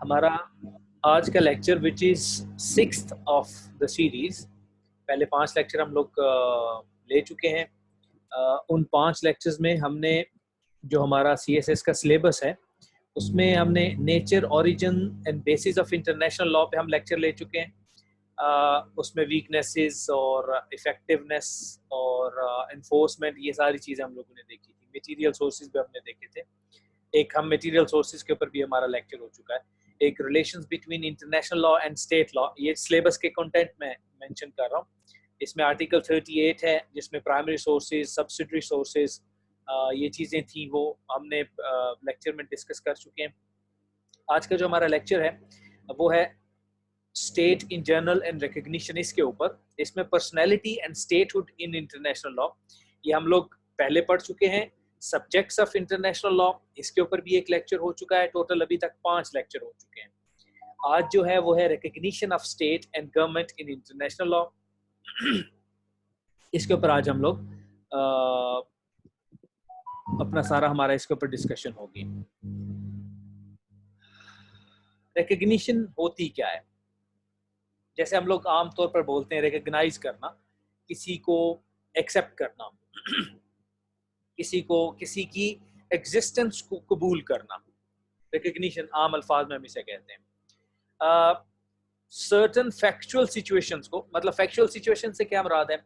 हमारा आज का lecture which is 6th of the series. पहले 5 लेक्चर हम लोग ले चुके हैं। उन 5 लेक्चर्स में हमने जो हमारा CSS का सिलेबस है उसमें हमने nature, origin and bases of international law पे हम लेक्चर ले चुके हैं। उसमें वीकनेसेस और इफेक्टिवनेस और इन्फोर्समेंट, ये सारी चीज़ें हम लोगों ने देखी थी। मटेरियल सोर्सेज भी हमने देखे थे। एक हम मटेरियल सोर्सेज के ऊपर भी हमारा लेक्चर हो चुका है। एक relations between international law and state law, ये सिलेबस के कंटेंट में मेंशन कर रहा हूँ। इसमें आर्टिकल 38 है जिसमें प्राइमरी सोर्सेज, सब्सिडरी सोर्सेज, ये चीज़ें थी, वो हमने लेक्चर में डिस्कस कर चुके हैं। आज का जो हमारा लेक्चर है वो है state in general and recognition, इसके ऊपर। इसमें personality and statehood in international law, ये हम लोग पहले पढ़ चुके हैं। सब्जेक्ट्स ऑफ इंटरनेशनल लॉ, इसके ऊपर भी एक लेक्चर हो चुका है। टोटल अभी तक 5 लेक्चर हो चुके हैं। आज जो है वो है recognition of state and government in international law. इसके ऊपर आज हम लोग अपना सारा हमारा इसके ऊपर डिस्कशन होगी। रिकग्निशन होती क्या है? जैसे हम लोग आमतौर पर बोलते हैं रिकग्नाइज करना, किसी को एक्सेप्ट करना, किसी की एग्जिस्टेंस को कबूल करना, रिकग्निशन आम अल्फाज में हम इसे कहते हैं। सर्टन फैक्चुअल सिचुएशंस को, मतलब फैक्चुअल सिचुएशन से क्या मुराद है?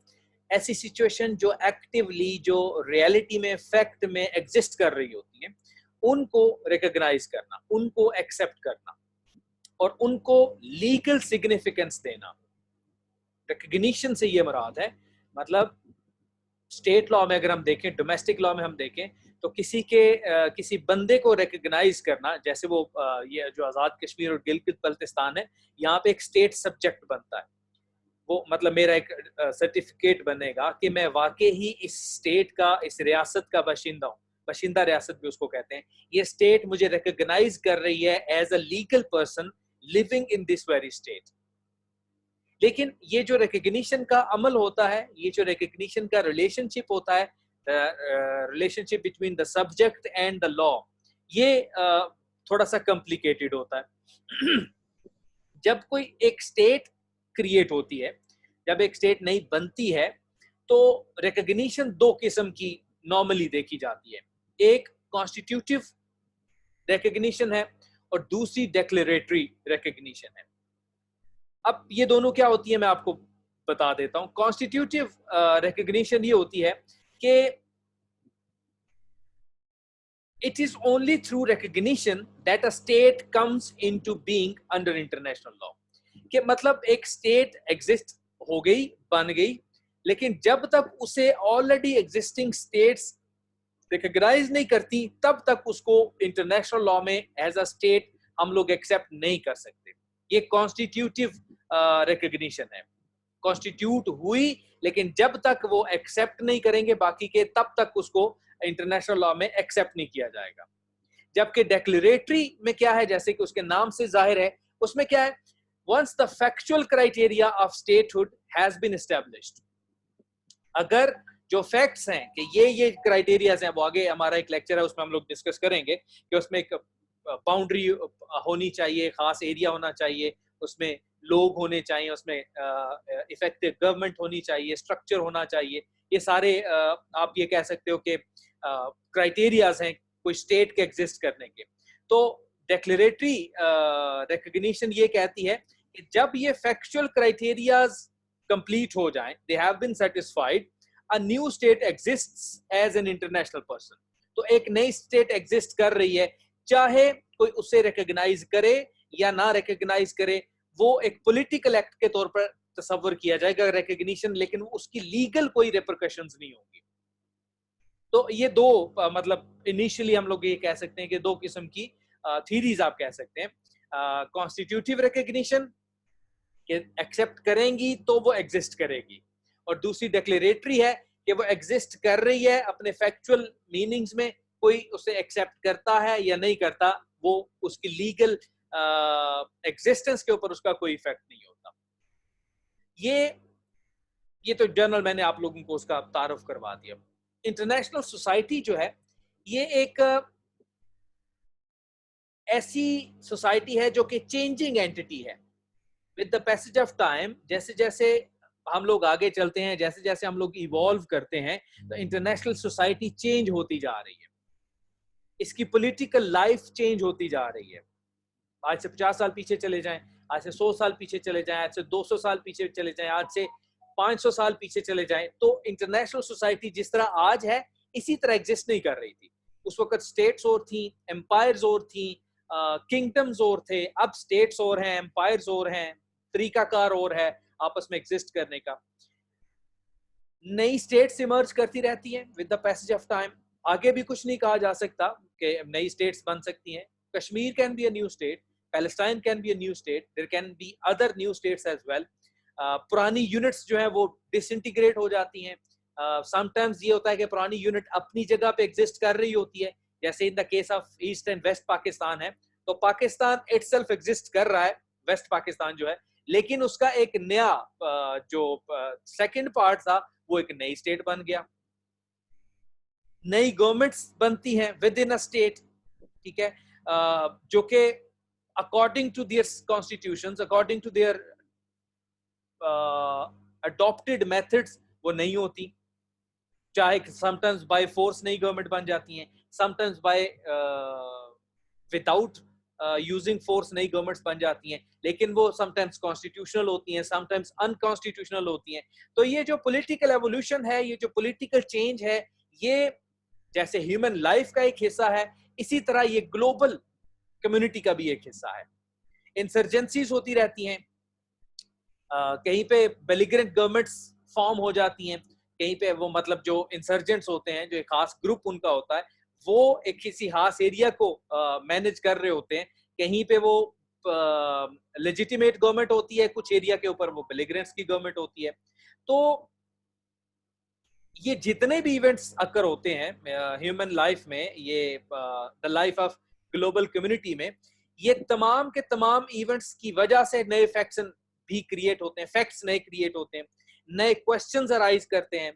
ऐसी सिचुएशन जो एक्टिवली, जो रियलिटी में, फैक्ट में एग्जिस्ट कर रही होती है, उनको रिकग्नाइज करना, उनको एक्सेप्ट करना और उनको लीगल सिग्निफिकेंस देना। रिकग्निशन से ये मुराद है, मतलब स्टेट लॉ में अगर हम देखें, डोमेस्टिक लॉ में हम देखें, तो किसी बंदे को रिकग्नाइज करना, जैसे वो ये जो आज़ाद कश्मीर और गिलगित बल्तिस्तान है, यहाँ पे एक स्टेट सब्जेक्ट बनता है। वो मतलब मेरा एक सर्टिफिकेट बनेगा कि मैं वाकई ही इस स्टेट का, इस रियासत का बाशिंदा हूँ। बाशिंदा रियासत भी उसको कहते हैं। ये स्टेट मुझे रिकग्नाइज कर रही है as a legal person living in this very state. लेकिन ये जो रिकग्निशन का अमल होता है, ये जो रिकग्निशन का रिलेशनशिप होता है, relationship between the subject and the law, ये थोड़ा सा कॉम्प्लिकेटेड होता है। जब कोई एक स्टेट क्रिएट होती है, जब एक स्टेट नई बनती है, तो रिकग्निशन 2 किस्म की नॉर्मली देखी जाती है। एक कॉन्स्टिट्यूटिव रिकग्निशन है और दूसरी डिक्लेरेटरी रिकग्निशन है। अब ये दोनों क्या होती है मैं आपको बता देता हूं। कॉन्स्टिट्यूटिव रिकग्निशन ये होती है कि it is only through recognition that a state comes into being under international law. कि मतलब एक स्टेट एग्जिस्ट हो गई, बन गई, लेकिन जब तक उसे ऑलरेडी एग्जिस्टिंग स्टेट्स रिकग्नाइज नहीं करती, तब तक उसको इंटरनेशनल लॉ में एज अ स्टेट हम लोग एक्सेप्ट नहीं कर सकते। ये कॉन्स्टिट्यूटिव रिकग्निशन है। कॉन्स्टिट्यूट हुई, लेकिन जब तक वो एक्सेप्ट नहीं करेंगे बाकी के, तब तक उसको इंटरनेशनल लॉ में एक्सेप्ट नहीं किया जाएगा। जबकि डिक्लेरेटरी में क्या है, जैसे कि उसके नाम से जाहिर है, उसमें क्या है? once the factual criteria of statehood has been established, अगर जो फैक्ट्स हैं कि ये क्राइटेरियाज हैं, वो आगे हमारा एक लेक्चर है उसमें हम लोग डिस्कस करेंगे कि उसमें एक बाउंड्री होनी चाहिए, खास एरिया होना चाहिए, उसमें लोग होने चाहिए, उसमें इफेक्टिव गवर्नमेंट होनी चाहिए, स्ट्रक्चर होना चाहिए। ये सारे आप ये कह सकते हो कि क्राइटेरियाज हैं कोई स्टेट के एग्जिस्ट करने के। तो डिक्लेरेटरी रिकग्निशन ये कहती है कि जब ये फैक्चुअल क्राइटेरियाज कंप्लीट हो जाएं, they have been satisfied, a new state exists as an international person. तो एक नई स्टेट एग्जिस्ट कर रही है, चाहे कोई उसे रिकग्नाइज करे या ना रिकग्नाइज करे, वो एक पॉलिटिकल एक्ट के तौर पर तस्वर किया जाएगा रिकग्निशन, लेकिन उसकी लीगल कोई रिपरकशंस नहीं होंगी। तो ये दो मतलब इनिशियली हम लोग ये कह सकते हैं कि 2 किस्म की थीरीज आप कह सकते हैं। कॉन्स्टिट्यूटिव रिकग्निशन कि एक्सेप्ट करेंगी तो वो एग्जिस्ट करेगी, और दूसरी डिक्लेरेटरी है कि वो एग्जिस्ट कर रही है अपने फैक्चुअल मीनिंग्स में, कोई उसे एक्सेप्ट करता है या नहीं करता, वो उसकी लीगल एग्जिस्टेंस के ऊपर उसका कोई इफेक्ट नहीं होता। ये तो जनरल मैंने आप लोगों को उसका तारुफ करवा दिया। इंटरनेशनल सोसाइटी जो है, ये एक ऐसी सोसाइटी है जो कि चेंजिंग एंटिटी है। With the passage of time, जैसे जैसे हम लोग आगे चलते हैं, जैसे जैसे हम लोग इवॉल्व करते हैं, तो इंटरनेशनल सोसाइटी चेंज होती जा रही है, इसकी पॉलिटिकल लाइफ चेंज होती जा रही है। आज से 50 साल पीछे चले जाएं, आज से 100 साल पीछे चले जाएं, आज से 200 साल पीछे चले जाएं, आज से 500 साल पीछे चले जाएं, तो इंटरनेशनल सोसाइटी जिस तरह आज है इसी तरह एग्जिस्ट नहीं कर रही थी। उस वक्त स्टेट्स और थी, एम्पायर्स और थी, किंगडम्स और थे, अब स्टेट्स और हैं, एम्पायर्स और हैं, तरीकाकार और है आपस में एग्जिस्ट करने का। नई स्टेट्स इमर्ज करती रहती हैं with the passage of time. आगे भी कुछ नहीं कहा जा सकता कि नई स्टेट्स बन सकती हैं। Kashmir can be a new state, Palestine can be a new state, there can be other new states as well. पुरानी यूनिट्स जो है वो डिसइंटीग्रेट हो जाती हैं। समटाइम्स ये होता है कि पुरानी यूनिट अपनी जगह पे एग्जिस्ट कर रही होती है, जैसे in the case of east and west Pakistan है, तो पाकिस्तान इटसेल्फ एग्जिस्ट कर रहा है, वेस्ट पाकिस्तान जो है, लेकिन उसका एक नया जो सेकंड पार्ट था वो एक नई स्टेट बन गया। नई गवर्नमेंट्स बनती हैं विद इन अ स्टेट, ठीक है, जो कि according to their constitutions, according to their adopted methods वो नहीं होती। चाहे समटाइम्स बाय फोर्स नई गवर्नमेंट बन जाती हैं, sometimes by without using force नई गवर्नमेंट्स बन जाती हैं, लेकिन वो समटाइम्स कॉन्स्टिट्यूशनल होती हैं, समटाइम्स अनकॉन्स्टिट्यूशनल होती हैं। तो ये जो पॉलिटिकल एवोल्यूशन है, ये जो पॉलिटिकल चेंज है, ये जैसे ह्यूमन लाइफ का एक हिस्सा है, इसी तरह ये ग्लोबल कम्युनिटी का भी एक हिस्सा है। इंसर्जेंसीज होती रहती हैं, कहीं पे बेलिग्रेंट गवर्नमेंट्स फॉर्म हो जाती हैं, कहीं पे वो मतलब जो इंसर्जेंट्स होते हैं, जो एक खास ग्रुप उनका होता है, वो एक किसी खास एरिया को मैनेज कर रहे होते हैं। कहीं पे वो लेजिटिमेट गवर्नमेंट होती है, कुछ एरिया के ऊपर वो बेलिग्रेंट्स की गवर्नमेंट होती है। तो ये जितने भी इवेंट्स अकर होते हैं ह्यूमन लाइफ में, ये the life of global community में, ये तमाम के तमाम इवेंट्स की वजह से नए फैक्ट्स भी क्रिएट होते हैं, फैक्ट्स नए क्रिएट होते हैं, नए क्वेश्चंस अराइज करते हैं।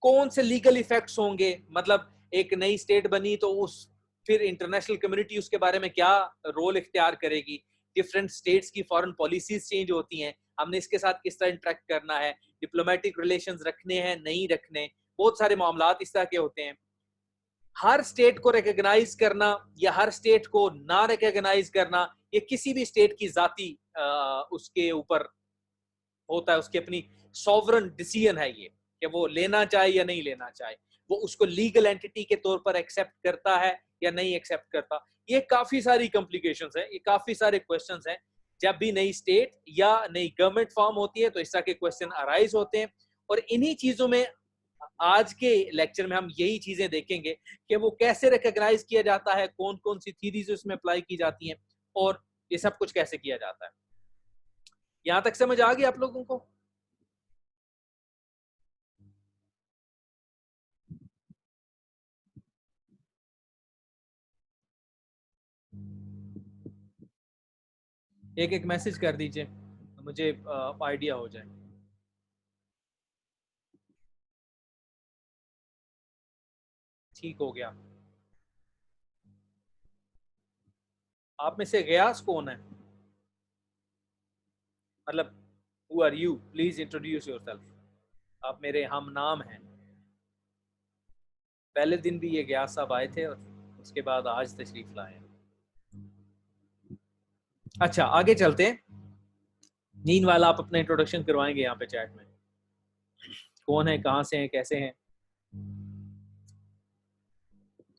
कौन से लीगल इफेक्ट्स होंगे, मतलब एक नई स्टेट बनी तो उस फिर इंटरनेशनल कम्युनिटी उसके बारे में क्या रोल इख्तियार करेगी, डिफरेंट स्टेट्स की फॉरेन पॉलिसीज चेंज होती हैं, हमने इसके साथ किस तरह इंटरेक्ट करना है, डिप्लोमेटिक रिलेशंस रखने हैं नहीं रखने, बहुत सारे मामलात इस तरह के होते हैं। हर स्टेट को रिकॉग्नाइज करना या हर स्टेट को ना रिकॉग्नाइज करना, ये किसी भी स्टेट की जाती उसके ऊपर होता है, उसकी अपनी सॉवरन डिसीजन है ये, कि वो लेना चाहे या नहीं लेना चाहे, वो उसको लीगल एंटिटी के तौर पर एक्सेप्ट करता है या नहीं एक्सेप्ट करता। ये काफी सारी कॉम्प्लिकेशंस हैं, ये काफी सारे क्वेश्चंस हैं। जब भी नई स्टेट या नई गवर्नमेंट फॉर्म होती है तो इस तरह के क्वेश्चन अराइज होते हैं, और इन्हीं चीजों में आज के लेक्चर में हम यही चीजें देखेंगे कि वो कैसे रिकॉग्नाइज किया जाता है, कौन कौन सी थीरीज उसमें अप्लाई की जाती हैं, और ये सब कुछ कैसे किया जाता है। यहां तक समझ आ गई आप लोगों को? एक एक मैसेज कर दीजिए तो मुझे आइडिया हो जाए। ठीक हो गया। आप में से गयास कौन है? मतलब who are you, please introduce yourself. आप मेरे हम नाम हैं। पहले दिन भी ये गयास साहब आए थे और उसके बाद आज तशरीफ लाए। अच्छा आगे चलते हैं। नीन वाला आप अपना इंट्रोडक्शन करवाएंगे यहाँ पे चैट में, कौन है, कहाँ से हैं, कैसे हैं।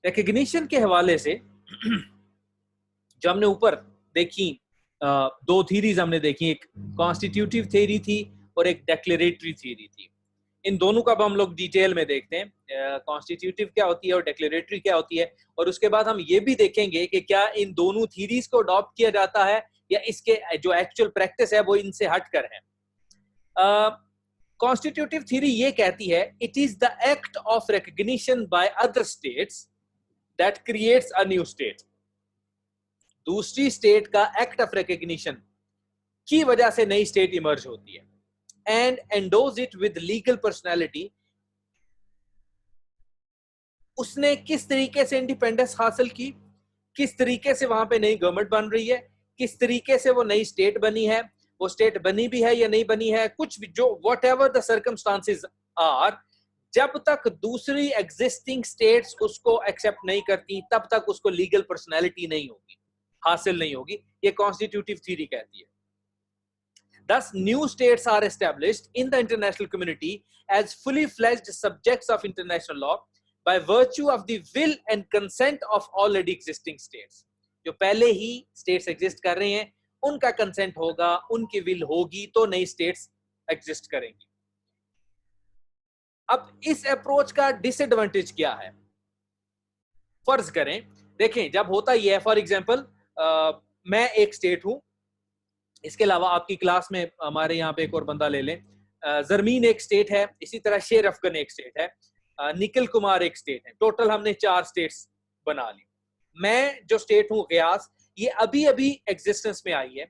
रिकग्निशन के हवाले से जो हमने ऊपर देखी, दो थीरीज हमने देखी, एक कॉन्स्टिट्यूटिव थ्योरी थी और एक डेक्लेरेटरी थ्योरी थी। इन दोनों का हम लोग डिटेल में देखते हैं, कॉन्स्टिट्यूटिव क्या होती है और डेक्लेरेटरी क्या होती है, और उसके बाद हम ये भी देखेंगे कि क्या इन दोनों थीरीज को अडॉप्ट किया जाता है या इसके जो एक्चुअल प्रैक्टिस है वो इनसे हटकर है। कॉन्स्टिट्यूटिव थ्योरी ये कहती है, it is the act of recognition by other states that creates a new state. दूसरी स्टेट का एक्ट ऑफ रिकग्निशन की वजह से नई स्टेट इमर्ज होती है, and endorse it with legal personality. उसने किस तरीके से इंडिपेंडेंस हासिल की, किस तरीके से वहां पे नई गवर्नमेंट बन रही है, किस तरीके से वो नई स्टेट बनी है, वो स्टेट बनी भी है या नहीं बनी है, कुछ भी जो whatever the circumstances are, जब तक दूसरी एग्जिस्टिंग स्टेट्स उसको एक्सेप्ट नहीं करती तब तक उसको लीगल पर्सनैलिटी नहीं होगी, हासिल नहीं होगी। ये कॉन्स्टिट्यूटिव थ्योरी कहती है। Thus, new states are established in the international community as fully fledged subjects of international law by virtue of the will and consent of already existing states. जो पहले ही states exist कर रहे हैं, उनका consent होगा, उनकी will होगी, तो नई states exist करेंगी। अब इस अप्रोच का डिसएडवांटेज क्या है? फर्ज करें, देखें, जब होता ही है, फॉर एग्जाम्पल मैं एक स्टेट हूं, इसके अलावा आपकी क्लास में हमारे यहाँ पे एक और बंदा ले लें, जरमीन एक स्टेट है, इसी तरह शेर अफगन एक स्टेट है, निखिल कुमार एक स्टेट है, टोटल हमने 4 स्टेट्स बना ली। मैं जो स्टेट हूँ गयास, ये अभी अभी एग्जिस्टेंस में आई है।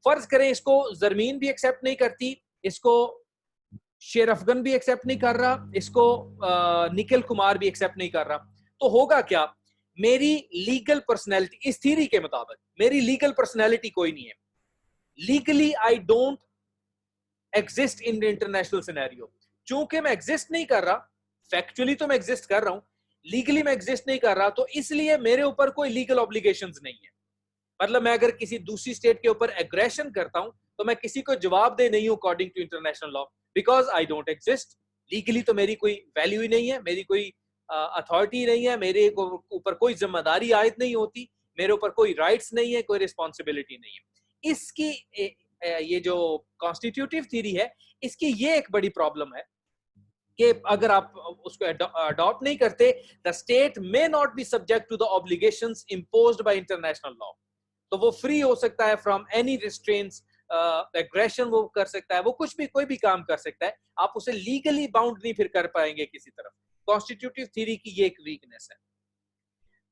फर्ज करें इसको जरमीन भी एक्सेप्ट नहीं करती, इसको शेर अफगन भी एक्सेप्ट नहीं कर रहा, इसको निखिल कुमार भी एक्सेप्ट नहीं कर रहा, तो होगा क्या? मेरी लीगल पर्सनैलिटी, इस थ्योरी के मुताबिक मेरी लीगल पर्सनैलिटी कोई नहीं है। Legally I don't exist in the international scenario. चूंकि मैं एग्जिस्ट नहीं कर रहा, फैक्चुअली तो मैं एग्जिस्ट कर रहा हूं, लीगली मैं एग्जिस्ट नहीं कर रहा, तो इसलिए मेरे ऊपर कोई लीगल ऑब्लिगेशंस नहीं है। मतलब मैं अगर किसी दूसरी स्टेट के ऊपर एग्रेशन करता हूं तो मैं किसी को जवाब दे नहीं हूं according to international law, because I don't exist. Legally तो मेरी कोई वैल्यू ही नहीं है, मेरी कोई अथॉरिटी नहीं है, मेरे ऊपर कोई जिम्मेदारी आयद नहीं होती, मेरे ऊपर कोई राइट्स नहीं है, कोई रिस्पॉन्सिबिलिटी नहीं है। इसकी ये जो कॉन्स्टिट्यूटिव थ्योरी है, इसकी ये एक बड़ी प्रॉब्लम है कि अगर आप उसको अडॉप्ट नहीं करते, the state may not be subject to the obligations imposed by international law. तो वो फ्री हो सकता है फ्रॉम एनी रिस्ट्रेंट्स, एग्रेशन वो कर सकता है, वो कुछ भी कोई भी काम कर सकता है, आप उसे लीगली बाउंड नहीं फिर कर पाएंगे किसी तरफ। कॉन्स्टिट्यूटिव थ्योरी की ये एक वीकनेस है।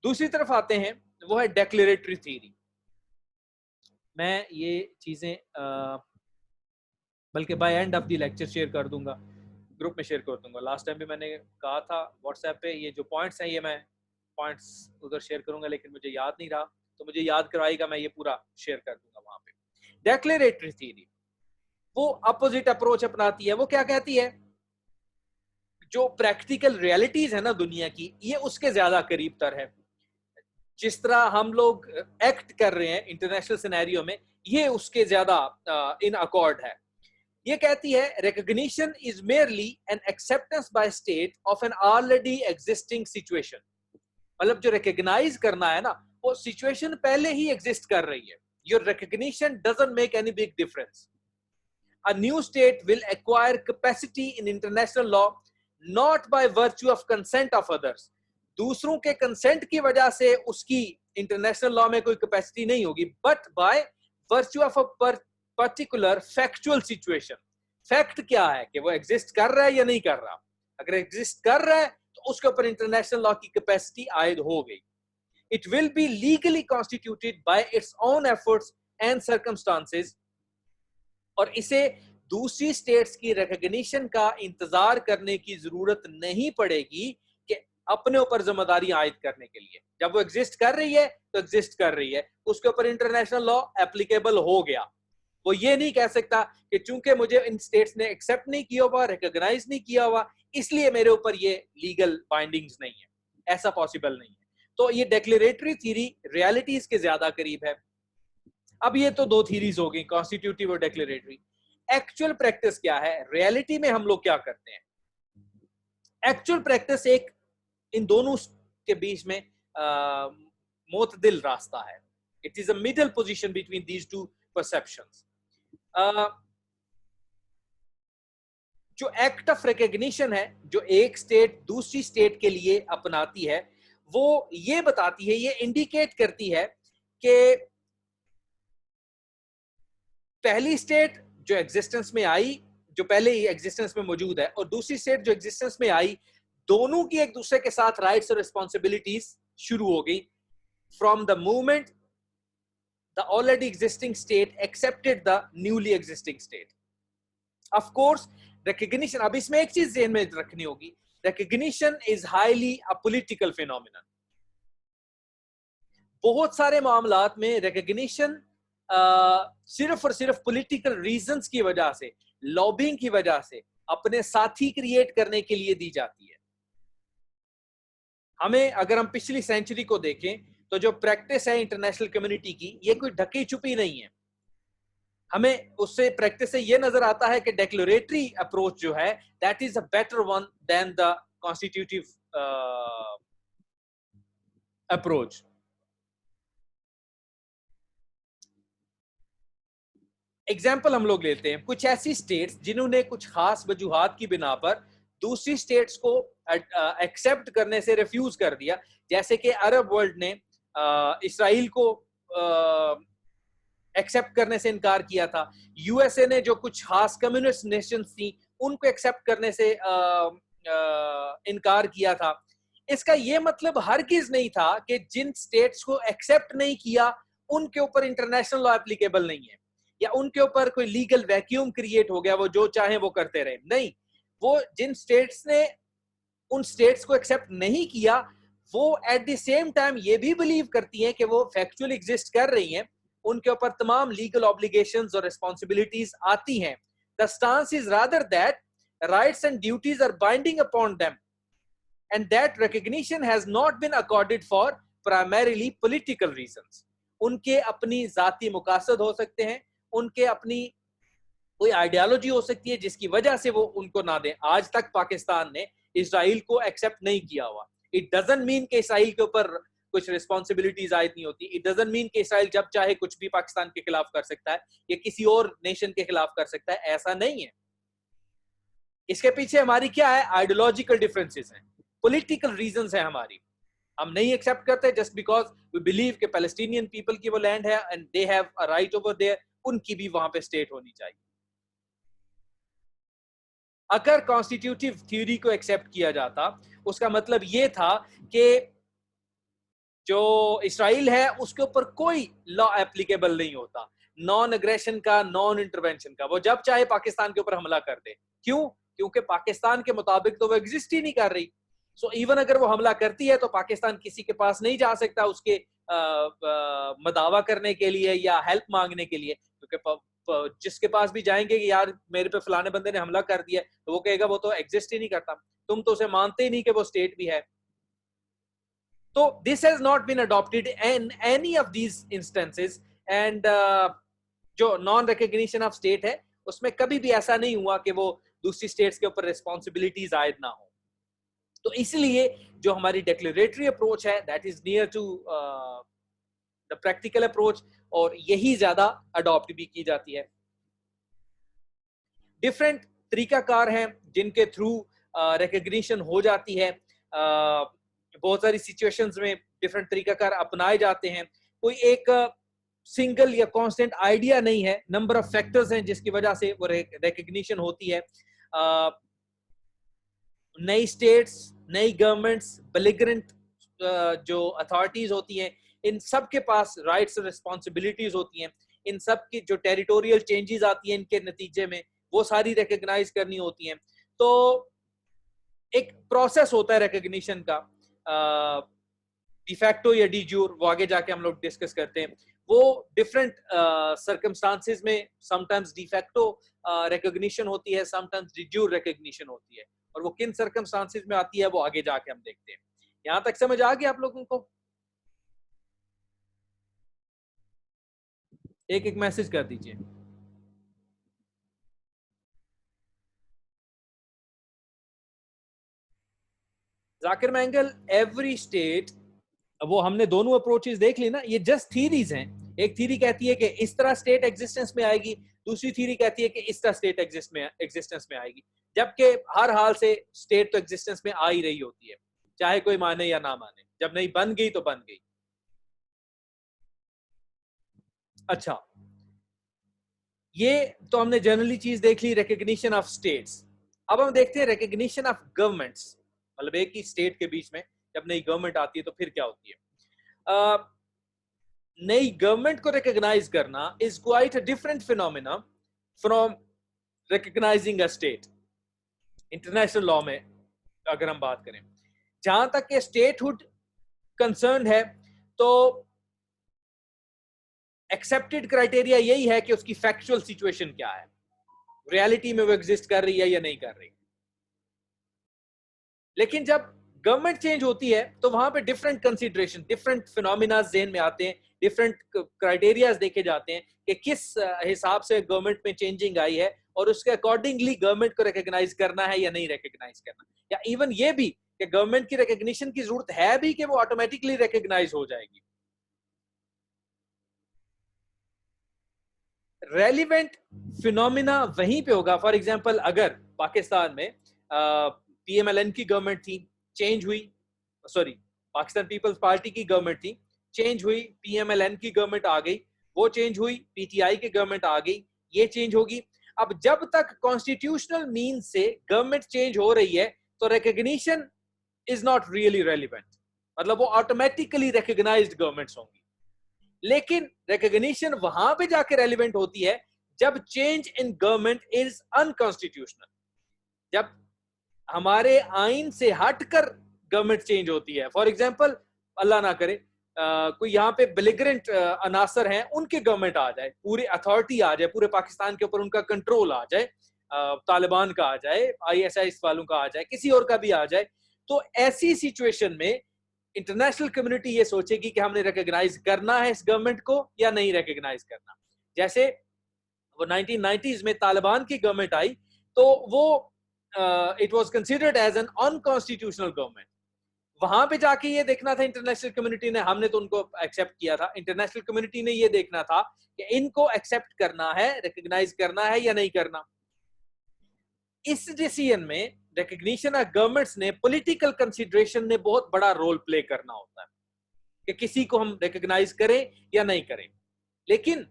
दूसरी तरफ आते हैं, वो है डेक्लेरेटरी थ्योरी। मैं ये चीजें बल्कि by end of the lecture शेयर कर दूंगा, ग्रुप में शेयर कर दूंगा। लास्ट टाइम भी मैंने कहा था व्हाट्सएप पे, ये जो पॉइंट्स हैं ये मैं पॉइंट्स उधर शेयर करूंगा, लेकिन मुझे याद नहीं रहा, तो मुझे याद करवाएगा, मैं ये पूरा शेयर कर दूंगा वहां पे। डेक्लेरेटरी थ्योरी वो अपोजिट अप्रोच अपनाती है। वो क्या कहती है? जो प्रैक्टिकल रियलिटीज है ना दुनिया की, ये उसके ज्यादा करीब तर है। जिस तरह हम लोग एक्ट कर रहे हैं इंटरनेशनल सिनेरियो में, ये उसके ज्यादा इन अकॉर्ड है। ये कहती है recognition is merely an acceptance by state of an already existing situation. मतलब जो रिकॉग्नाइज करना है ना, वो सिचुएशन पहले ही एग्जिस्ट कर रही है। Your recognition doesn't make any big difference. A new state will acquire capacity in international law not by virtue of consent of others. दूसरों के कंसेंट की वजह से उसकी इंटरनेशनल लॉ में कोई कैपेसिटी नहीं होगी, but by virtue of a particular factual situation. Fact क्या है कि वो एग्जिस्ट कर रहा है या नहीं कर रहा। अगर एग्जिस्ट कर रहा है तो उसके ऊपर इंटरनेशनल लॉ की कैपेसिटी आयद हो गई। It will be legally constituted by its own efforts and circumstances, और इसे दूसरी स्टेट्स की रिकॉग्निशन का इंतजार करने की जरूरत नहीं पड़ेगी कि अपने ऊपर जिम्मेदारी आयद करने के लिए। जब वो एग्जिस्ट कर रही है तो एग्जिस्ट कर रही है, उसके ऊपर इंटरनेशनल लॉ एप्लीकेबल हो गया। वो ये नहीं कह सकता कि चूंकि मुझे इन स्टेट्स ने एक्सेप्ट नहीं किया हुआ, रिकॉग्नाइज नहीं किया हुआ, इसलिए मेरे ऊपर ये लीगल बाइंडिंग्स नहीं है। ऐसा पॉसिबल नहीं है। तो ये डेक्लेरेटरी थ्योरी रियलिटीज के ज्यादा करीब है। अब ये तो 2 थ्योरीज हो गई, कॉन्स्टिट्यूटिव और डेक्लेरेटरी। एक्चुअल प्रैक्टिस क्या है? रियलिटी में हम लोग क्या करते हैं? एक्चुअल प्रैक्टिस एक इन दोनों के बीच में मोतदिल रास्ता है। It is a middle position between these two perceptions. जो एक्ट ऑफ रिकॉग्निशन है, जो एक स्टेट दूसरी स्टेट के लिए अपनाती है, वो ये बताती है, ये इंडिकेट करती है कि पहली स्टेट जो एग्जिस्टेंस में आई, जो पहले ही एग्जिस्टेंस में मौजूद है, और दूसरी स्टेट जो एग्जिस्टेंस में आई, दोनों की एक दूसरे के साथ राइट्स और रिस्पॉन्सिबिलिटीज शुरू हो गई from the movement the already existing state accepted the newly existing state. Of course recognition, अब इसमें एक चीज ध्यान में रखनी होगी, recognition is highly a political phenomenon. बहुत सारे मामलात में रिकग्निशन सिर्फ और सिर्फ पॉलिटिकल रीजंस की वजह से, लॉबिंग की वजह से, अपने साथी क्रिएट करने के लिए दी जाती है। हमें अगर हम पिछली सेंचुरी को देखें तो जो प्रैक्टिस है इंटरनेशनल कम्युनिटी की, ये कोई ढकी छुपी नहीं है। हमें उससे प्रैक्टिस से ये नजर आता है कि डेक्लेरेटरी अप्रोच जो है that is a better one than the constitutive approach. Example हम लोग लेते हैं, कुछ ऐसी स्टेट्स जिन्होंने कुछ खास वजूहात की बिना पर दूसरी स्टेट्स को एक्सेप्ट करने से रिफ्यूज कर दिया, जैसे कि अरब वर्ल्ड ने इसराइल को एक्सेप्ट करने से इनकार किया था, यूएसए ने जो कुछ खास कम्युनिस्ट नेशंस थी उनको एक्सेप्ट करने से इनकार किया था। इसका यह मतलब हरगिज नहीं था कि जिन स्टेट्स को एक्सेप्ट नहीं किया उनके ऊपर इंटरनेशनल लॉ एप्लीकेबल नहीं है, या उनके ऊपर कोई लीगल वैक्यूम क्रिएट हो गया, वो जो चाहे वो करते रहे। नहीं, वो जिन स्टेट्स ने उन स्टेट्स को एक्सेप्ट नहीं किया, वो एट द सेम टाइम ये भी बिलीव करती हैं कि वो फैक्चुअली एग्जिस्ट कर रही हैं, उनके ऊपर तमाम लीगल ऑब्लिगेशंस और रिस्पांसिबिलिटीज आती हैं। The stance is rather that rights and duties are binding upon them and that recognition has not been accorded for primarily political reasons. उनके अपनी जाती मुकासद हो सकते हैं, उनके अपनी कोई आइडियोलॉजी हो सकती है जिसकी वजह से वो उनको ना दें। आज तक पाकिस्तान ने इसराइल को एक्सेप्ट नहीं किया हुआ। इट डजंट मीन कि इसराइल के ऊपर कुछ रिस्पॉन्सिबिलिटीज आयद नहीं होती। इट डजंट मीन कि इसराइल जब चाहे कुछ भी पाकिस्तान के खिलाफ कर सकता है या किसी और नेशन के खिलाफ कर सकता है, ऐसा नहीं है। इसके पीछे हमारी क्या है? आइडियोलॉजिकल डिफरेंसेस हैं, पॉलिटिकल रीजंस है हमारी। हम नहीं एक्सेप्ट करते जस्ट बिकॉज वी बिलीव कि पैलेस्टीनियन पीपल की वो लैंड है and they have a right over there, उनकी भी वहां पे स्टेट होनी चाहिए। अगर कॉन्स्टिट्यूटिव थ्योरी को एक्सेप्ट किया जाता, उसका मतलब ये था कि जो इसराइल है उसके ऊपर कोई लॉ एप्लीकेबल नहीं होता, नॉन अग्रेशन का, नॉन इंटरवेंशन का। वो जब चाहे पाकिस्तान के ऊपर हमला कर दे। क्यों? क्योंकि पाकिस्तान के मुताबिक तो वो एग्जिस्ट ही नहीं कर रही। सो इवन अगर वो हमला करती है तो पाकिस्तान किसी के पास नहीं जा सकता उसके मदावा करने के लिए या हेल्प मांगने के लिए, क्योंकि जिसके पास भी जाएंगे कि यार मेरे पे फलाने बंदे ने हमला कर दिया, तो वो कहेगा वो तो एग्जिस्ट ही नहीं करता, तुम तो उसे मानते ही नहीं कि वो स्टेट भी है। तो this has not been adopted in any of these instances and जो नॉन रिकॉग्निशन ऑफ स्टेट है उसमें कभी भी ऐसा नहीं हुआ कि वो दूसरी स्टेट्स के ऊपर रिस्पॉन्सिबिलिटीज आयद ना हो। तो इसलिए जो हमारी डेक्लेरेटरी अप्रोच है that is near to the practical approach, और यही ज्यादा अडॉप्ट भी की जाती है। डिफरेंट तरीकाकार हैं जिनके थ्रू रिकॉग्निशन हो जाती है। बहुत सारी सिचुएशंस में डिफरेंट तरीकाकार अपनाए जाते हैं। कोई एक सिंगल या कांस्टेंट आइडिया नहीं है, नंबर ऑफ फैक्टर्स हैं जिसकी वजह से वो रिकॉग्निशन होती है। नई स्टेट्स, नई गवर्नमेंट्स, बेलिग्रेंट जो अथॉरिटीज होती हैं, इन सब के पास राइट्स और रिस्पॉन्सिबिलिटीज होती हैं। इन सब की जो टेरिटोरियल चेंजेस आती हैं इनके नतीजे में, वो सारी रिकॉग्नाइज करनी होती हैं। तो एक प्रोसेस होता है रिकॉग्निशन का, डिफैक्टो या डी ज्यूर, वो आगे जाके हम लोग डिस्कस करते हैं। वो डिफरेंट सर्कमस्टांसेस में समटाइम्स डिफैक्टो रिकॉग्निशन होती है, समटाइम्स डी ज्यूर रिकॉग्निशन होती है, और वो किन सर्कमस्टांसेस में आती है वो आगे जाके हम देखते हैं। यहां तक समझ आ गया आप लोगों को? एक एक मैसेज कर दीजिए। जाकिर मैंगल, एवरी स्टेट, वो हमने दोनों अप्रोचेस देख ली ना, ये जस्ट थीरीज हैं। एक थीरी कहती है कि इस तरह स्टेट एग्जिस्टेंस में आएगी, दूसरी थीरी कहती है कि इस तरह स्टेट एग्जिस्टेंस में आएगी, जबकि हर हाल से स्टेट तो एग्जिस्टेंस में आ ही रही होती है, चाहे कोई माने या ना माने। जब नहीं बन गई तो बन गई। अच्छा, ये तो हमने जनरली चीज देख ली, रिकॉग्निशन ऑफ स्टेट्स। अब हम देखते हैं रिकॉग्निशन ऑफ गवर्नमेंट्स, मतलब एक ही स्टेट के बीच में जब नई गवर्नमेंट आती है तो फिर क्या होती है। नई गवर्नमेंट को रिकॉग्नाइज करना is quite a different phenomena from recognising a state. International law में अगर हम बात करें, जहां तक के स्टेटहुड कंसर्न है, तो एक्सेप्टेड क्राइटेरिया यही है कि उसकी फैक्चुअल सिचुएशन क्या है, रियलिटी में वो एग्जिस्ट कर रही है या नहीं कर रही। लेकिन जब गवर्नमेंट चेंज होती है तो वहां पे डिफरेंट कंसीडरेशन, डिफरेंट फिनोमिना ज़हन में आते हैं, डिफरेंट क्राइटेरियाज देखे जाते हैं कि किस हिसाब से गवर्नमेंट में चेंजिंग आई है और उसके अकॉर्डिंगली गवर्नमेंट को रिकॉग्नाइज करना है या नहीं रिकॉग्नाइज करना, या इवन ये भी कि गवर्नमेंट की रिकॉग्निशन की जरूरत है भी कि वो ऑटोमेटिकली रिकॉग्नाइज हो जाएगी। रेलिवेंट फिनोमिना वहीं पे होगा। फॉर एग्जांपल अगर पाकिस्तान में पीएमएलएन की गवर्नमेंट थी, चेंज हुई, सॉरी पाकिस्तान पीपल्स पार्टी की गवर्नमेंट थी, चेंज हुई, पीएमएलएन की गवर्नमेंट आ गई, वो चेंज हुई, पीटीआई की गवर्नमेंट आ गई, ये चेंज होगी। अब जब तक कॉन्स्टिट्यूशनल मीन से गवर्नमेंट चेंज हो रही है तो recognition is not really relevant, मतलब वो ऑटोमेटिकली रिकॉग्नाइज्ड गवर्नमेंट्स होंगी। लेकिन रिकॉग्निशन वहां पे जाके रेलिवेंट होती है जब change in government is unconstitutional, जब हमारे आइन से हटकर गवर्नमेंट चेंज होती है। फॉर एग्जांपल अल्लाह ना करे कोई यहाँ पे बेलिग्रेंट अनासर हैं, उनके गवर्नमेंट आ जाए, पूरी अथॉरिटी आ जाए, पूरे पाकिस्तान के ऊपर उनका कंट्रोल आ जाए, तालिबान का आ जाए, आईएसआई वालों का आ जाए, किसी और का भी आ जाए, तो ऐसी सिचुएशन में इंटरनेशनल कम्युनिटी ये सोचेगी कि हमने रिकॉग्नाइज करना है इस गवर्नमेंट को या नहीं रिकॉग्नाइज करना। जैसे वो 1990s में तालिबान की गवर्नमेंट आई तो वो it was considered as an unconstitutional government. वहां पे जाके ये देखना था इंटरनेशनल कम्युनिटी ने, हमने तो उनको एक्सेप्ट किया था, इंटरनेशनल कम्युनिटी ने ये देखना था कि इनको एक्सेप्ट करना है, रिकॉग्नाइज करना है या नहीं करना। इस डिसीजन में रिकॉग्निशन ऑफ गवर्नमेंट्स ने पॉलिटिकल कंसीडरेशन ने बहुत बड़ा रोल प्ले करना होता है कि किसी को हम रिकॉग्नाइज करें या नहीं करें। लेकिन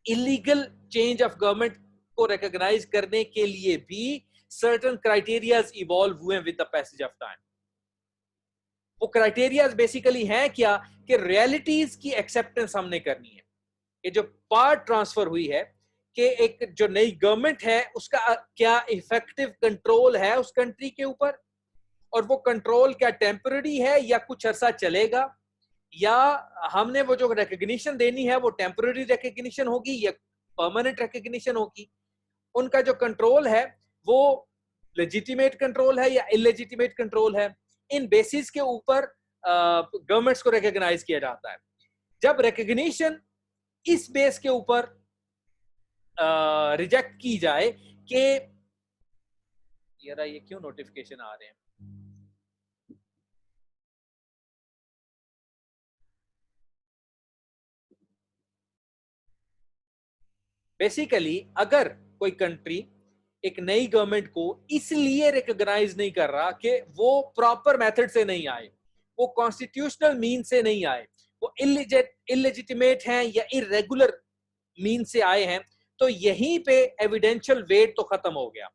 इलीगल चेंज ऑफ गवर्नमेंट को रिकॉग्नाइज करने के लिए भी सर्टेन क्राइटेरियाज इवॉल्व हुए with the passage of time. वो क्राइटेरियाज बेसिकली हैं क्या कि रियलिटीज की एक्सेप्टेंस हमने करनी है। ये जो पावर ट्रांसफर हुई है कि एक जो नई गवर्नमेंट है उसका क्या इफेक्टिव कंट्रोल है उस कंट्री के ऊपर, और वो कंट्रोल क्या टेम्पररी है या कुछ अरसा चलेगा, या हमने वो जो रिकॉग्निशन देनी है वो टेम्पररी रिकॉग्निशन होगी या परमानेंट रिकॉग्निशन होगी। उनका जो कंट्रोल है वो लेजिटिमेट कंट्रोल है या इलेजिटिमेट कंट्रोल है, इन बेसिस के ऊपर गवर्नमेंट्स को रिकॉग्नाइज किया जाता है। जब रिकॉग्निशन इस बेस के ऊपर रिजेक्ट की जाए कि यार ये क्यों नोटिफिकेशन आ रहे हैं, बेसिकली अगर कोई कंट्री एक नई गवर्नमेंट को इसलिए रिकॉग्नाइज नहीं कर रहा कि वो प्रॉपर मेथड से नहीं आए, वो कॉन्स्टिट्यूशनल मीन से नहीं आए, वो इलेजिटिमेट हैं या इरेगुलर मीन से आए हैं, तो यहीं पे एविडेंशियल वेट तो खत्म हो गया।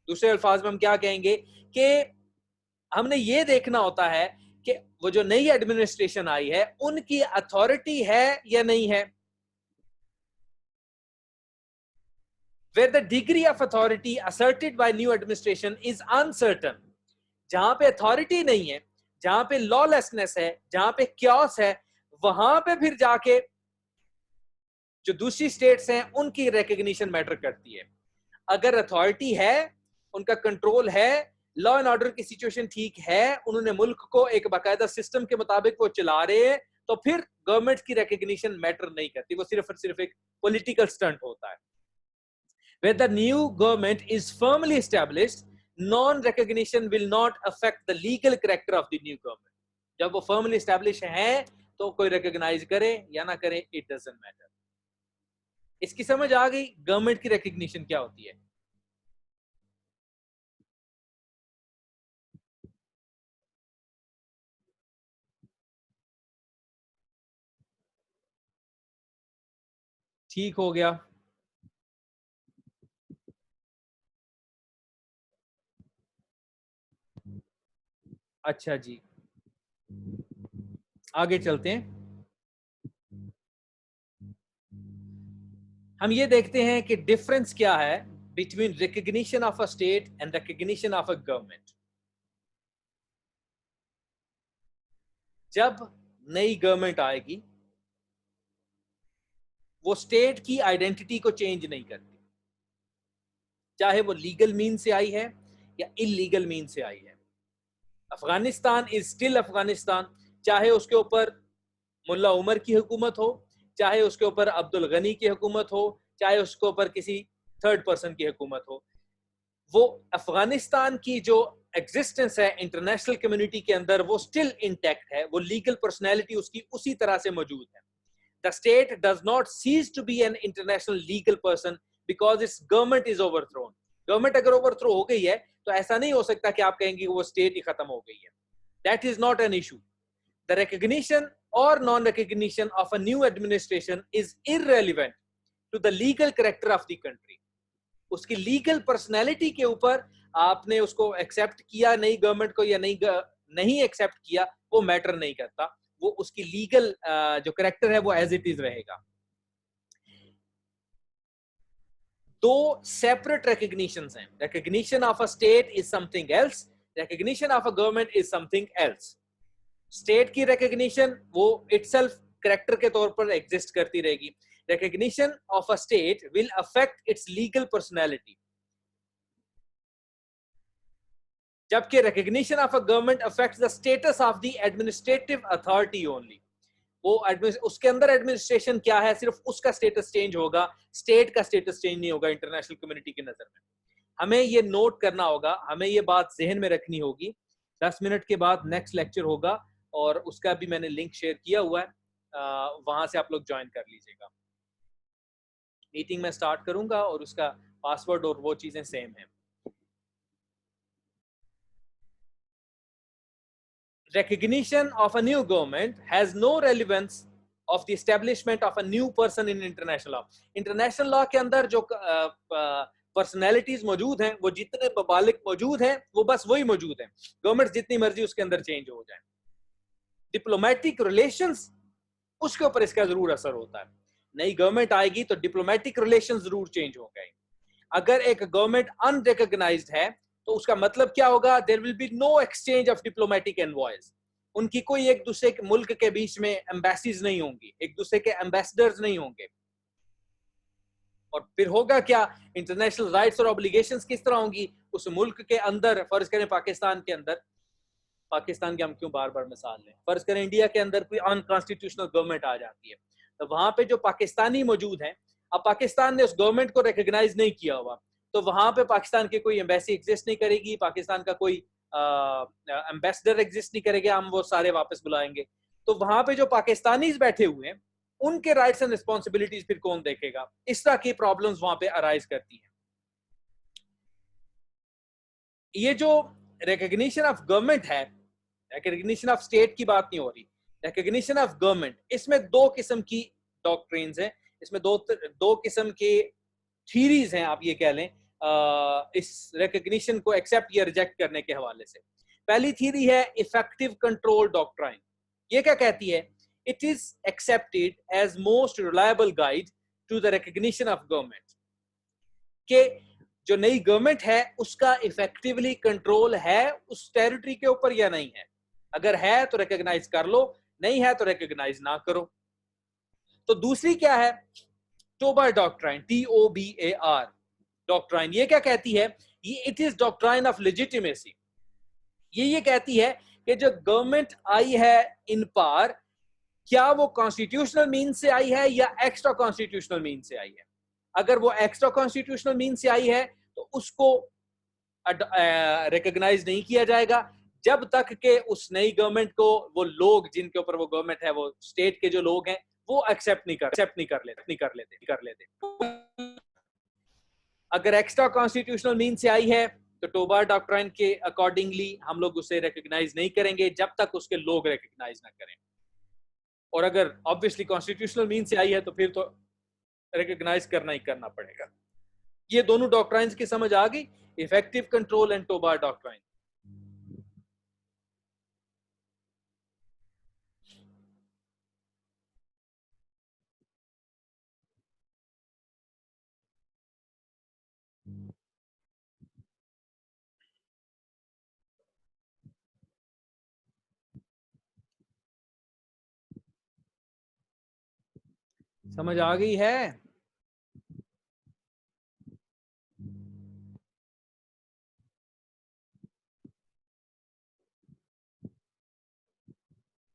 दूसरे अल्फाज में हम क्या कहेंगे कि हमने ये देखना होता है कि वो जो नई एडमिनिस्ट्रेशन आई है उनकी अथॉरिटी है या नहीं है। Where the degree of authority asserted by new administration is uncertain, जहां पे अथॉरिटी नहीं है, जहां पे लॉलेसनेस है, जहां पे क्योस है, वहां पे फिर जाके जो दूसरी स्टेट्स हैं उनकी रिकॉग्निशन मैटर करती है। अगर अथॉरिटी है, उनका कंट्रोल है, लॉ एंड ऑर्डर की सिचुएशन ठीक है, उन्होंने मुल्क को एक बाकायदा सिस्टम के मुताबिक वो चला रहे हैं, तो फिर गवर्नमेंट की रिकॉग्निशन मैटर नहीं करती, वो सिर्फ और सिर्फ एक पॉलिटिकल स्टंट होता है। Where the new government is firmly established, non-recognition will not affect the legal character of the new government. जब वो firmly established है तो कोई recognize करे या ना करे, it doesn't matter. इसकी समझ आ गई गवर्नमेंट की recognition क्या होती है? ठीक हो गया। अच्छा जी, आगे चलते हैं। हम ये देखते हैं कि डिफरेंस क्या है between recognition of a state and recognition of a government. जब नई गवर्नमेंट आएगी वो स्टेट की आइडेंटिटी को चेंज नहीं करती, चाहे वो लीगल मीन से आई है या इलीगल मीन से आई है। अफगानिस्तान इज स्टिल अफगानिस्तान, चाहे उसके ऊपर मुल्ला उमर की हुकूमत हो, चाहे उसके ऊपर अब्दुल गनी की हुकूमत हो, चाहे उसके ऊपर किसी थर्ड पर्सन की हुकूमत हो। वो अफगानिस्तान की जो एग्जिस्टेंस है इंटरनेशनल कम्युनिटी के अंदर वो स्टिल इंटैक्ट है, वो लीगल पर्सनैलिटी उसकी उसी तरह से मौजूद है। The state does not cease to be an international legal person because its government is overthrown. Government अगर ओवरथ्रो हो गई है तो ऐसा नहीं हो सकता कि आप कहेंगे वो स्टेट ही खत्म हो गई है। That is not an issue. The recognition or non-recognition of a new administration is irrelevant to the legal character of the country. उसकी लीगल पर्सनैलिटी के ऊपर आपने उसको एक्सेप्ट किया नई गवर्नमेंट को या नहीं एक्सेप्ट किया, वो मैटर नहीं करता। वो उसकी लीगल जो करेक्टर है वो एज इट इज रहेगा। दो सेपरेट रिकग्निशंस हैं। Recognition of a state is something else, recognition of a government is something else. State की रिकग्निशन वो इटसेल्फ करेक्टर के तौर पर एग्जिस्ट करती रहेगी। Recognition of a state will affect its legal personality, जबकि recognition of a government affects the status of the administrative authority only. वो उसके अंदर एडमिनिस्ट्रेशन क्या है, सिर्फ उसका स्टेटस चेंज होगा, स्टेट का स्टेटस चेंज नहीं होगा इंटरनेशनल कम्युनिटी की नजर में। हमें ये नोट करना होगा, हमें ये बात जहन में रखनी होगी। 10 मिनट के बाद नेक्स्ट लेक्चर होगा और उसका भी मैंने लिंक शेयर किया हुआ है, वहां से आप लोग ज्वाइन कर लीजिएगा। मीटिंग में स्टार्ट करूंगा और उसका पासवर्ड और वो चीजें सेम है। Recognition of a new government has no relevance of the establishment of a new person in international law. International law के अंदर जो पर्सनैलिटीज मौजूद हैं, वो जितने ममालिक मौजूद हैं वो बस वही मौजूद हैं। गवर्नमेंट जितनी मर्जी उसके अंदर चेंज हो जाए, डिप्लोमेटिक रिलेशंस उसके ऊपर इसका जरूर असर होता है। नई गवर्नमेंट आएगी तो डिप्लोमेटिक रिलेशन जरूर चेंज हो गए। अगर एक गवर्नमेंट अनरिकॉग्नाइज्ड है तो उसका मतलब क्या होगा, there will be no exchange of diplomatic envoys. उनकी कोई एक दूसरे के मुल्क के बीच में एम्बेसीज नहीं होंगी, एक दूसरे के एम्बेसडर्स नहीं होंगे। और फिर होगा क्या, इंटरनेशनल राइट्स और ऑब्लिगेशंस किस तरह होंगी उस मुल्क के अंदर। फर्ज करें पाकिस्तान के अंदर, पाकिस्तान की हम क्यों बार बार मिसाल लें, फर्ज करें इंडिया के अंदर कोई अनकॉन्स्टिट्यूशनल गवर्नमेंट आ जाती है, तो वहां पे जो पाकिस्तानी मौजूद हैं, अब पाकिस्तान ने उस गवर्नमेंट को रिकॉग्नाइज नहीं किया हुआ, तो वहां पे पाकिस्तान की कोई एम्बेसी एग्जिस्ट नहीं करेगी, पाकिस्तान का कोई एम्बेसडर एग्जिस्ट नहीं करेगा, हम वो सारे वापस बुलाएंगे। तो वहां पे जो पाकिस्तानीज बैठे हुए हैं उनके राइट्स एंड रिस्पॉन्सिबिलिटीज फिर कौन देखेगा, इस तरह की प्रॉब्लम्स वहां पे अराइज करती हैं। ये जो रिकॉग्निशन ऑफ गवर्नमेंट है, रिकॉग्निशन ऑफ स्टेट की बात नहीं हो रही, रिकॉग्निशन ऑफ गवर्नमेंट, इसमें दो किस्म की डॉक्ट्रिन्स हैं, इसमें दो किस्म के थीरीज हैं, आप ये कह लें, इस रिकॉग्निशन को एक्सेप्ट या रिजेक्ट करने के हवाले से। पहली थीरी है इफेक्टिव कंट्रोल डॉक्ट्राइन। ये क्या कहती है, it is accepted as most reliable guide to the recognition of government, के जो नई गवर्नमेंट है उसका इफेक्टिवली कंट्रोल है उस टेरिटरी के ऊपर या नहीं है। अगर है तो रिकॉग्नाइज कर लो, नहीं है तो रिकॉग्नाइज ना करो। तो दूसरी क्या है, टोबर डॉक्ट्राइन, TOBAR डॉक्ट्राइन। ये क्या कहती है, ये it is doctrine of legitimacy. ये कहती है कि जो गवर्नमेंट आई है इन पार, क्या वो कॉन्स्टिट्यूशनल मीन से आई है या एक्स्ट्रा कॉन्स्टिट्यूशनल मीन से आई है। अगर वो एक्स्ट्रा कॉन्स्टिट्यूशनल मीन से आई है तो उसको रिकॉग्नाइज नहीं किया जाएगा जब तक के उस नई गवर्नमेंट को वो लोग जिनके ऊपर वो गवर्नमेंट है, वो स्टेट के जो लोग हैं, वो एक्सेप्ट नहीं कर लेते। अगर एक्स्ट्रा कॉन्स्टिट्यूशनल मीन से आई है तो टोबार डॉक्ट्राइन के अकॉर्डिंगली हम लोग उसे रिकॉग्नाइज नहीं करेंगे जब तक उसके लोग रिकॉग्नाइज ना करें। और अगर ऑब्वियसली कॉन्स्टिट्यूशनल मीन से आई है तो फिर तो रिकॉग्नाइज करना ही करना पड़ेगा। ये दोनों डॉक्ट्राइन्स की समझ आ गई, इफेक्टिव कंट्रोल एंड टोबार डॉक्ट्राइन। समझ आ गई है?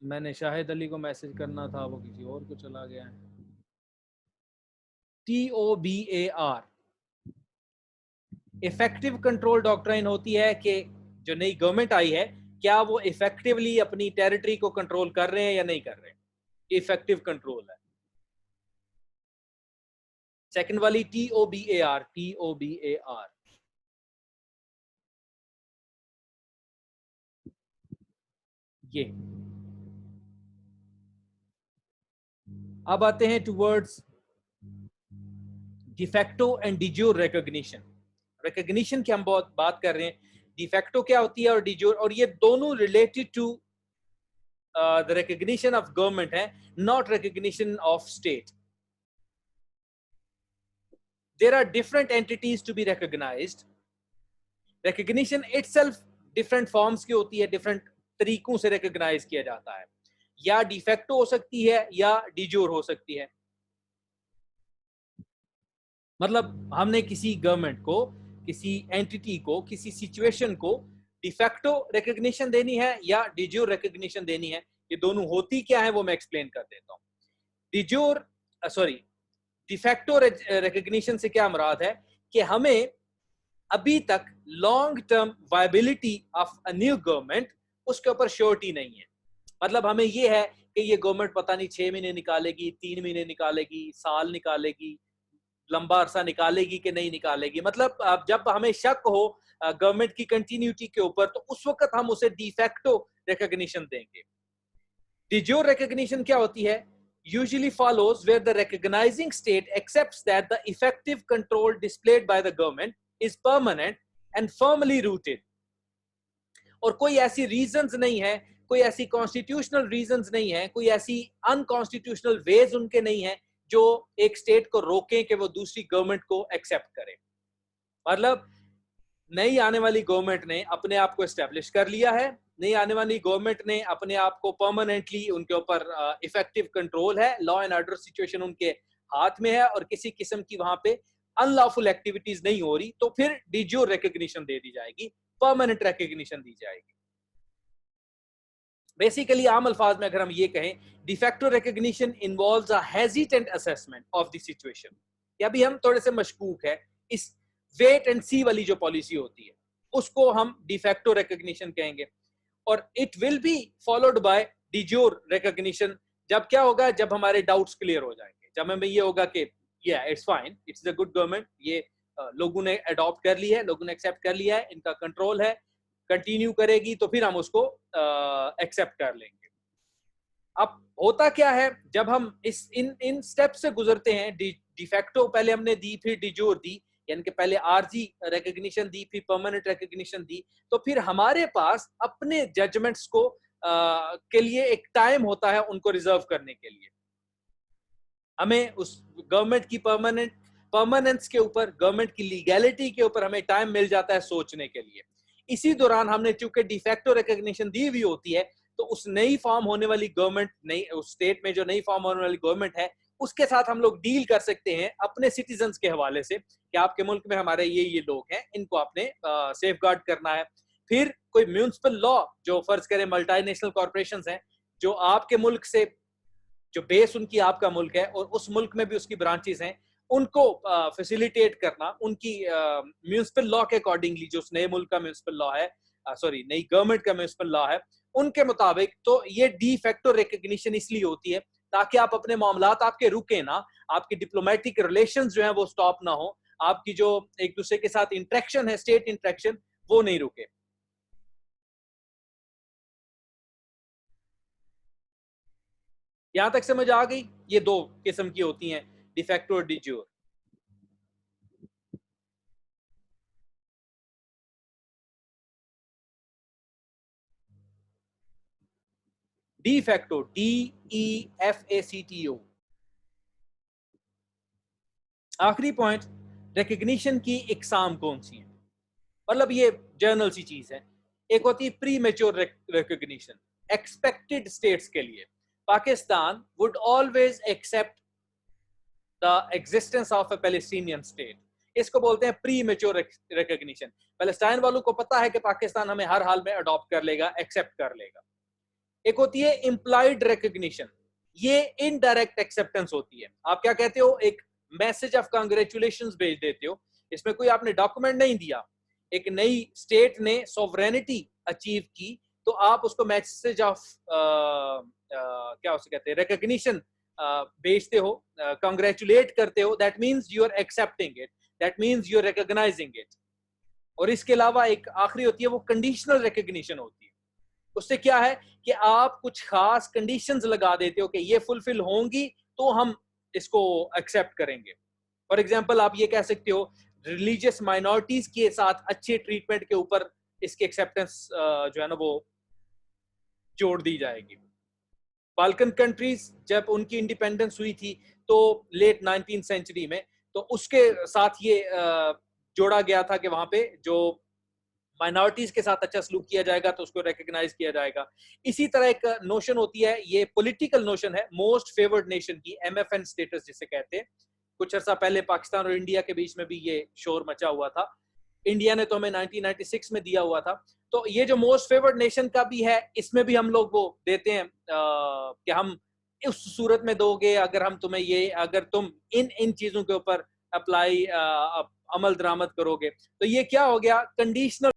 मैंने शाहिद अली को मैसेज करना था, वो किसी और को चला गया है। TOBAR इफेक्टिव कंट्रोल डॉक्ट्राइन होती है कि जो नई गवर्नमेंट आई है, क्या वो इफेक्टिवली अपनी टेरिटरी को कंट्रोल कर रहे हैं या नहीं कर रहे हैं। इफेक्टिव कंट्रोल है। सेकंड वाली TOBAR, TOBAR ये। अब आते हैं towards de facto and डिजोर recognition. Recognition की हम बहुत बात कर रहे हैं। डिफेक्टो क्या होती है और डिजोर, और ये दोनों related to the recognition of government है, not recognition of state. There are different entities to be recognized. Recognition itself different forms की होती है, डिफरेंट तरीकों से रिकॉग्नाइज किया जाता है। या डिफेक्टो हो सकती है या डिजोर हो सकती है। मतलब हमने किसी गवर्नमेंट को, किसी एंटिटी को, किसी सिचुएशन को डिफेक्टो रिकॉग्निशन देनी है या डिजोर रिकॉग्निशन देनी है। ये दोनों होती क्या है वो मैं एक्सप्लेन कर देता हूं। डिजोर सॉरी डिफेक्टो रिकॉग्निशन से क्या मुराद है कि हमें अभी तक long term viability of a new government, उसके ऊपर श्योरिटी नहीं है। मतलब हमें ये है कि ये गवर्नमेंट पता नहीं 6 महीने निकालेगी, 3 महीने निकालेगी, साल निकालेगी, लंबा अरसा निकालेगी कि नहीं निकालेगी। मतलब जब हमें शक हो गवर्नमेंट की कंटिन्यूटी के ऊपर, तो उस वक्त हम उसे डिफेक्टो रिकॉग्निशन देंगे। डिजोर रिकॉग्निशन क्या होती है? Usually follows where the recognizing state accepts that the effective control displayed by the government is permanent and firmly rooted. और कोई ऐसी रीजंस नहीं है, कोई ऐसी कॉन्स्टिट्यूशनल रीजंस नहीं है, कोई ऐसी अनकॉन्स्टिट्यूशनल वेज उनके नहीं है जो एक स्टेट को रोकें कि वो दूसरी गवर्नमेंट को एक्सेप्ट करे। मतलब नई आने वाली गवर्नमेंट ने अपने आप को एस्टेब्लिश कर लिया है, नई आने वाली गवर्नमेंट ने अपने आप को परमानेंटली, उनके ऊपर इफेक्टिव कंट्रोल है, लॉ एंड ऑर्डर सिचुएशन उनके हाथ में है और किसी किस्म की वहां पे अनलॉफुल एक्टिविटीज नहीं हो रही, तो फिर डिजोर रिकॉग्निशन दे दी जाएगी, परमानेंट रिकॉग्निशन दी जाएगी। बेसिकली आम अल्फाज में अगर हम ये कहें, de facto recognition involves a hesitant assessment of the situation. या भी हम थोड़े से मशकूक है, इस वेट एंड सी वाली जो पॉलिसी होती है उसको हम डिफेक्टो रिकॉग्निशन कहेंगे। और it will be followed by डिजोर recognition. जब क्या होगा? जब हमारे डाउट्स क्लियर हो जाएंगे, जब हमें ये होगा कि या it's fine, it's a good government, ये लोगों ने अडॉप्ट कर ली है, लोगों ने एक्सेप्ट कर लिया है, इनका कंट्रोल है, कंटिन्यू करेगी, तो फिर हम उसको एक्सेप्ट कर लेंगे। अब होता क्या है, जब हम इस इन स्टेप से गुजरते हैं, डिफेक्टो पहले हमने दी, फिर डिजोर दी, यानी कि पहले आरजी रिकॉग्निशन दी, फिर परमानेंट रिकॉग्निशन दी, तो फिर हमारे पास अपने जजमेंट्स को के लिए एक टाइम होता है उनको रिजर्व करने के लिए। हमें उस गवर्नमेंट की परमानेंस के ऊपर, गवर्नमेंट की लीगैलिटी के ऊपर हमें टाइम मिल जाता है सोचने के लिए। इसी दौरान हमने चूंकि डिफेक्टो रिकॉग्निशन दी हुई होती है, तो उस नई फॉर्म होने वाली गवर्नमेंट, नई उस स्टेट में जो नई फॉर्म होने वाली गवर्नमेंट है, उसके साथ हम लोग डील कर सकते हैं अपने सिटीजन्स के हवाले से कि आपके मुल्क में हमारे ये लोग हैं, इनको आपने सेफ गार्ड करना है। फिर कोई म्यूनिसिपल लॉ, जो फर्ज करें मल्टीनेशनल कॉर्पोरेशंस हैं, जो आपके मुल्क से, जो बेस उनकी आपका मुल्क है और उस मुल्क में भी उसकी ब्रांचेस हैं, उनको फैसिलिटेट करना, उनकी म्यूनिसिपल लॉ के अकॉर्डिंगली, जो उस नए मुल्क का म्यूनिसिपल लॉ है, सॉरी नई गवर्नमेंट का म्यूनिसिपल लॉ है, उनके मुताबिक। तो ये डी फैक्टो रिकॉग्निशन इसलिए होती है ताकि आप अपने मामलात आपके रुके ना, आपकी डिप्लोमेटिक रिलेशंस जो है वो स्टॉप ना हो, आपकी जो एक दूसरे के साथ इंटरेक्शन है, स्टेट इंटरेक्शन, वो नहीं रुके। यहां तक समझ आ गई? ये दो किस्म की होती हैं, डिफेक्टो और डिजोर। De facto, DEFACTO। आखिरी पॉइंट, रिकग्निशन की इकसाम कौन सी है? मतलब ये जर्नल सी चीज है। एक होती है premature recognition, expected states के लिए। Pakistan would always accept the existence of a Palestinian state. इसको बोलते हैं प्री मेच्योर रिकॉग्निशन। पैलेस्टाइन वालों को पता है कि पाकिस्तान हमें हर हाल में अडॉप्ट कर लेगा, एक्सेप्ट कर लेगा। एक होती है इम्प्लाइड रिकॉग्निशन, ये इनडायरेक्ट एक्सेप्टेंस होती है। आप क्या कहते हो, एक मैसेज ऑफ कांग्रेचुलेशंस भेज देते हो, इसमें कोई आपने डॉक्यूमेंट नहीं दिया, एक नई स्टेट ने सॉवरेनिटी अचीव की, तो आप उसको मैसेज ऑफ क्या उसे कहते हैं, रिकॉग्निशन भेजते हो, कांग्रेचुलेट करते हो। That means you are accepting it, that means you are recognising it. और इसके अलावा एक आखिरी होती है, वो कंडीशनल रिकॉग्निशन होती है। उससे क्या है कि आप कुछ खास कंडीशंस लगा देते हो कि ये फुलफिल होंगी तो हम इसको एक्सेप्ट करेंगे। फॉर एग्जांपल आप ये कह सकते हो, रिलीजियस माइनॉरिटीज के साथ अच्छे ट्रीटमेंट के ऊपर इसकी एक्सेप्टेंस जो है ना वो जोड़ दी जाएगी। बाल्कन कंट्रीज जब उनकी इंडिपेंडेंस हुई थी तो लेट 19th सेंचुरी में, तो उसके साथ ये जोड़ा गया था कि वहां पे जो माइनॉरिटीज के साथ अच्छा सलूक किया जाएगा तो उसको रिकॉग्नाइज किया जाएगा। इसी तरह एक नोशन होती है, ये पॉलिटिकल नोशन है, मोस्ट फेवर्ड नेशन की, एमएफएन स्टेटस जिसे कहते हैं। कुछ अर्सा पहले पाकिस्तान और इंडिया के बीच में भी ये शोर मचा हुआ था। इंडिया ने तो हमें 1996 में दिया हुआ था। तो ये जो मोस्ट फेवर्ड नेशन का भी है, इसमें भी हम लोग वो देते हैं कि हम उस सूरत में दोगे अगर हम तुम्हें ये, अगर तुम इन इन चीजों के ऊपर अप्लाई अमल दरामद करोगे। तो ये क्या हो गया, कंडीशनल